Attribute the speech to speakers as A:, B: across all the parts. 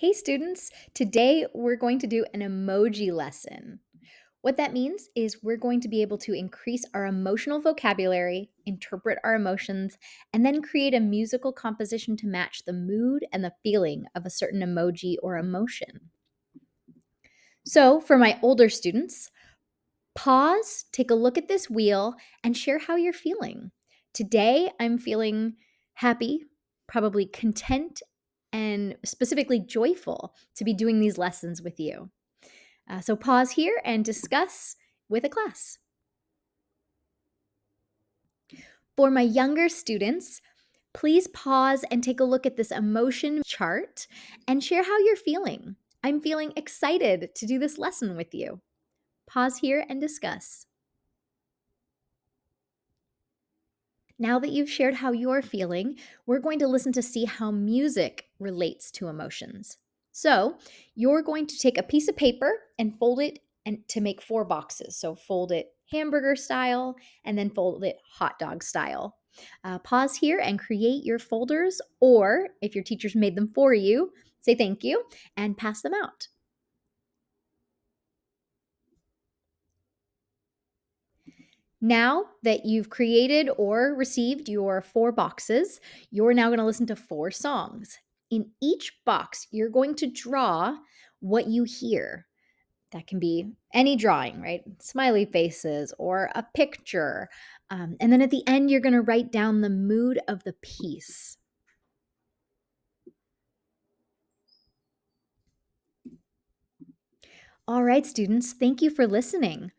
A: Hey students, today we're going to do an emoji lesson. What that means is we're going to be able to increase our emotional vocabulary, interpret our emotions, and then create a musical composition to match the mood and the feeling of a certain emoji or emotion. So, for my older students, pause, take a look at this wheel, and share how you're feeling. Today, I'm feeling happy, probably content, and specifically joyful to be doing these lessons with you. So pause here and discuss with a class. For my younger students, please pause and take a look at this emotion chart and share how you're feeling. I'm feeling excited to do this lesson with you. Pause here and discuss. Now that you've shared how you're feeling, we're going to listen to see how music relates to emotions. So, you're going to take a piece of paper and fold it and to make 4 boxes. So, fold it hamburger style and then fold it hot dog style. Pause here and create your folders, or if your teachers made them for you, say thank you and pass them out. Now that you've created or received your 4 boxes, you're now going to listen to 4 songs. In each box, you're going to draw what you hear. That can be any drawing, right? Smiley faces or a picture. And then at the end, you're going to write down the mood of the piece. All right, students, thank you for listening.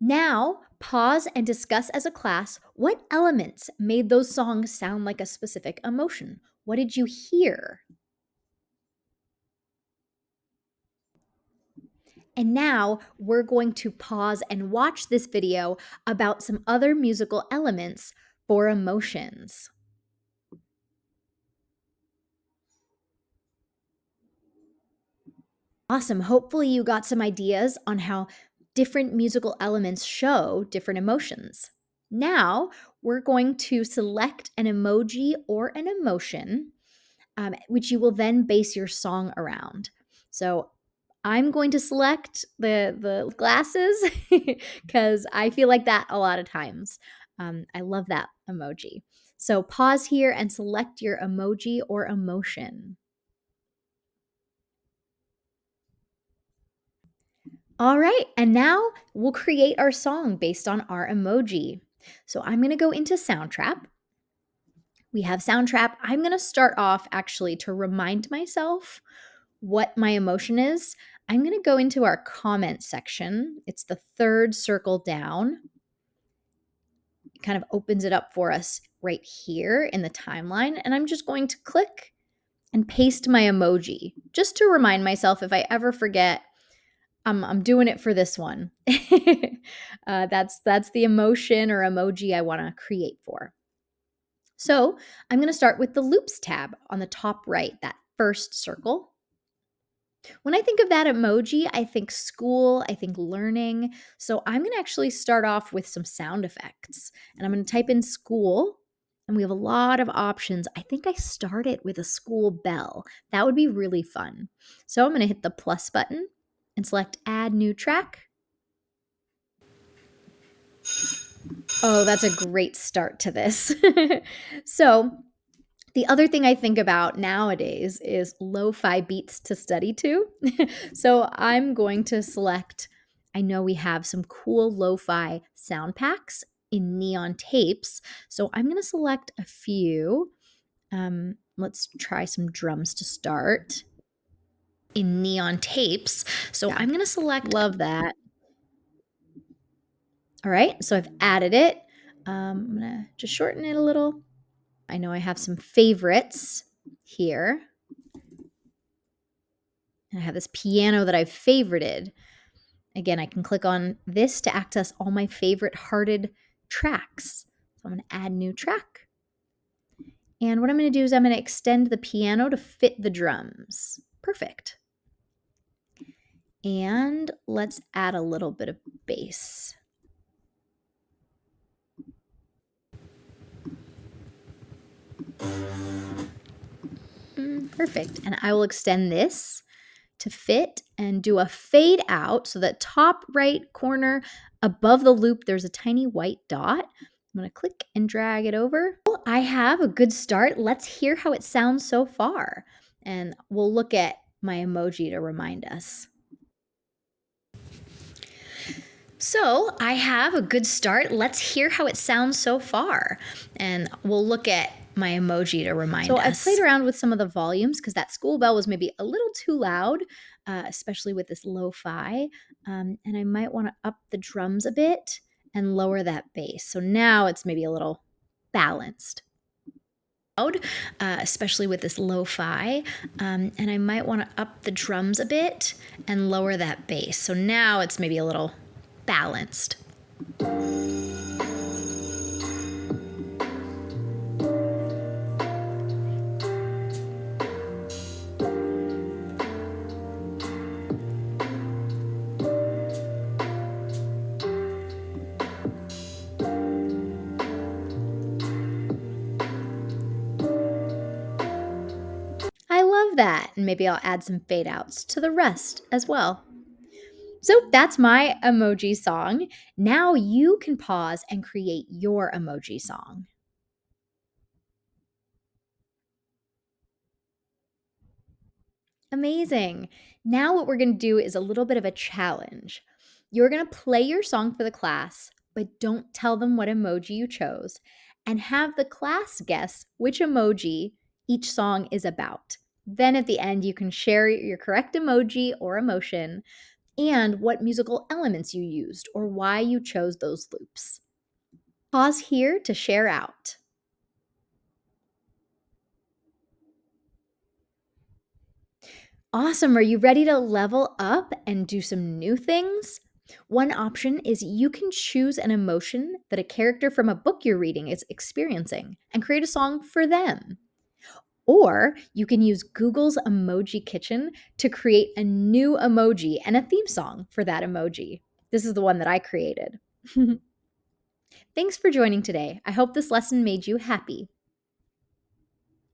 A: Now, pause and discuss as a class what elements made those songs sound like a specific emotion. What did you hear? And now we're going to pause and watch this video about some other musical elements for emotions. Awesome. Hopefully, you got some ideas on how different musical elements show different emotions. Now, we're going to select an emoji or an emotion, which you will then base your song around. So, I'm going to select the glasses because I feel like that a lot of times. I love that emoji. So, pause here and select your emoji or emotion. All right, and now we'll create our song based on our emoji. So I'm going to go into Soundtrap. We have Soundtrap. I'm going to start off actually to remind myself what my emotion is. I'm going to go into our comment section. It's the third circle down. It kind of opens it up for us right here in the timeline. And I'm just going to click and paste my emoji just to remind myself if I ever forget. I'm doing it for this one. That's the emotion or emoji I want to create for. So I'm going to start with the Loops tab on the top right, that first circle. When I think of that emoji, I think school, I think learning. So I'm going to actually start off with some sound effects. And I'm going to type in school, and we have a lot of options. I think I started with a school bell. That would be really fun. So I'm going to hit the plus button and select add new track. Oh, that's a great start to this. So, the other thing I think about nowadays is lo-fi beats to study to. So, I'm going to select, I know we have some cool lo-fi sound packs in neon tapes. So, I'm going to select a few. Let's try some drums to start in neon tapes. So, I'm going to select, love that. All right, so I've added it. I'm gonna just shorten it a little. I know I have some favorites here. And I have this piano that I've favorited. Again, I can click on this to access all my favorite hearted tracks. So I'm gonna add new track. And what I'm gonna do is I'm gonna extend the piano to fit the drums. Perfect. And let's add a little bit of bass. Perfect. And I will extend this to fit and do a fade out. So that top right corner above the loop, there's a tiny white dot. I'm going to click and drag it over. Well, I have a good start. Let's hear how it sounds so far. And we'll look at my emoji to remind us. So I have a good start. Let's hear how it sounds so far. And we'll look at my emoji to remind us. So I played around with some of the volumes because that school bell was maybe a little too loud, especially with this lo-fi. And I might want to up the drums a bit and lower that bass. So now it's maybe a little balanced. Especially with this lo-fi, and I might want to up the drums a bit and lower that bass. So now it's maybe a little balanced. I love that. And maybe I'll add some fade outs to the rest as well. So that's my emoji song. Now you can pause and create your emoji song. Amazing. Now what we're going to do is a little bit of a challenge. You're going to play your song for the class, but don't tell them what emoji you chose, and have the class guess which emoji each song is about. Then at the end, you can share your correct emoji or emotion and what musical elements you used or why you chose those loops. Pause here to share out. Awesome. Are you ready to level up and do some new things? One option is you can choose an emotion that a character from a book you're reading is experiencing and create a song for them. Or you can use Google's Emoji Kitchen to create a new emoji and a theme song for that emoji. This is the one that I created. Thanks for joining today. I hope this lesson made you happy.